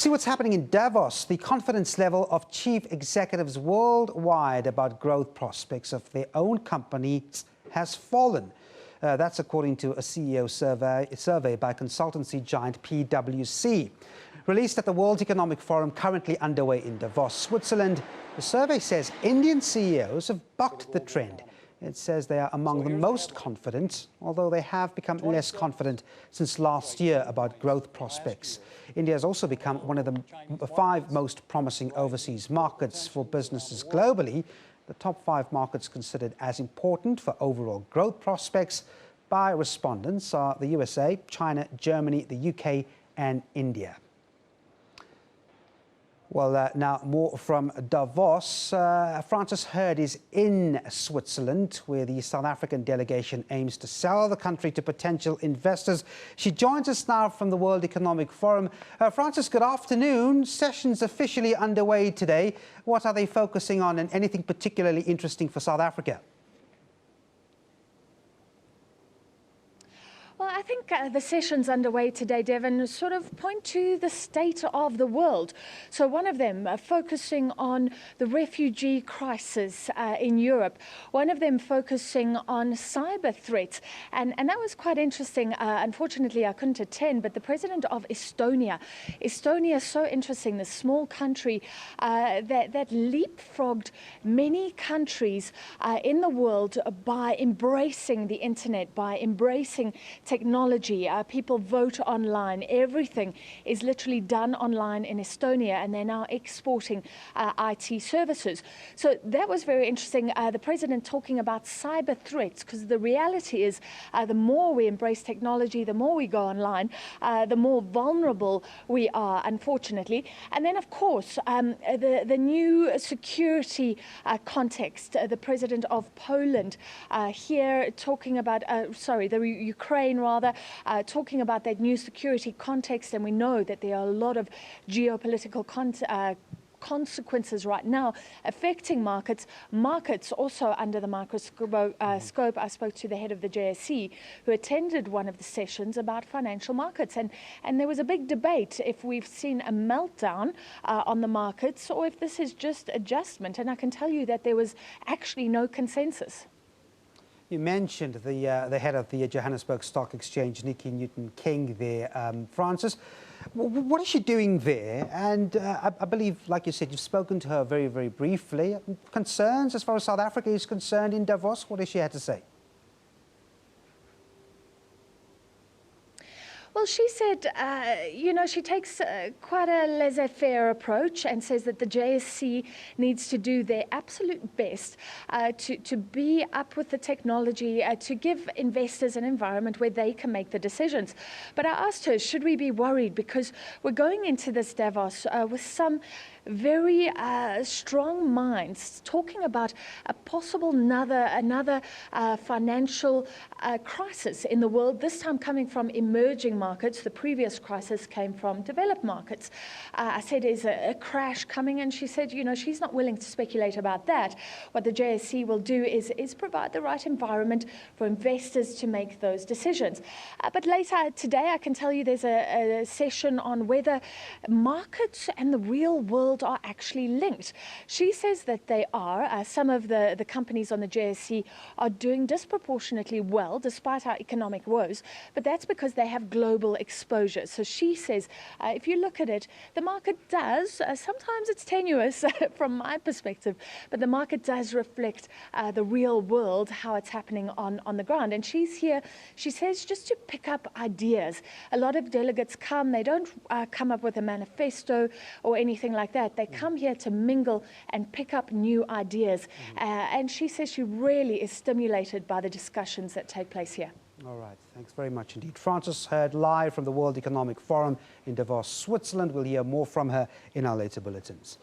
See what's happening in Davos. The confidence level of chief executives worldwide about growth prospects of their own companies has fallen. That's according to a CEO survey by consultancy giant PwC. Released at the World Economic Forum currently underway in Davos, Switzerland, the survey says Indian CEOs have bucked the trend. It says they are among the most confident, although they have become less confident since last year about growth prospects. India has also become one of the 5 most promising overseas markets for businesses globally. The top 5 markets considered as important for overall growth prospects by respondents are the USA, China, Germany, the UK and India. Well, now more from Davos. Frances Hurd is in Switzerland, where the South African delegation aims to sell the country to potential investors. She joins us now from the World Economic Forum. Frances, good afternoon. Sessions officially underway today. What are they focusing on, and anything particularly interesting for South Africa? Well, I think the sessions underway today, Devon, sort of point to the state of the world. So one of them focusing on the refugee crisis in Europe, one of them focusing on cyber threats. And that was quite interesting. Unfortunately, I couldn't attend, but the president of Estonia is so interesting, the small country that leapfrogged many countries in the world by embracing the internet, by embracing technology. People vote online. Everything is literally done online in Estonia, and they're now exporting IT services. So that was very interesting. The president talking about cyber threats, because the reality is the more we embrace technology, the more we go online, the more vulnerable we are, unfortunately. And then, of course, the new security context. The president of Poland here talking about, the Ukraine rather, talking about that new security context, and we know that there are a lot of geopolitical consequences right now affecting markets. Markets also under the microscope. I spoke to the head of the JSE, who attended one of the sessions about financial markets, and there was a big debate if we've seen a meltdown on the markets or if this is just adjustment, and I can tell you that there was actually no consensus. You mentioned the head of the Johannesburg Stock Exchange, Nikki Newton-King there, Frances. What is she doing there? And I believe, like you said, you've spoken to her very, very briefly. Concerns as far as South Africa is concerned in Davos? What has she had to say? Well, she said, she takes quite a laissez-faire approach and says that the JSC needs to do their absolute best to be up with the technology, to give investors an environment where they can make the decisions. But I asked her, should we be worried? Because we're going into this Davos with some very strong minds talking about a possible another financial crisis in the world, this time coming from emerging markets. The previous crisis came from developed markets. I said, is a crash coming? And she said, she's not willing to speculate about that. What the JSC will do is provide the right environment for investors to make those decisions. But later today, I can tell you there's a session on whether markets and the real world are actually linked. She says that they are. Some of the companies on the JSE are doing disproportionately well despite our economic woes, but that's because they have global exposure. So she says, if you look at it, the market does, sometimes it's tenuous from my perspective, but the market does reflect the real world, how it's happening on the ground. And she's here, she says, just to pick up ideas. A lot of delegates come, they don't come up with a manifesto or anything like that. They come here to mingle and pick up new ideas. And she says she really is stimulated by the discussions that take place here. All right. Thanks very much indeed. Frances Hurd live from the World Economic Forum in Davos, Switzerland. We'll hear more from her in our later bulletins.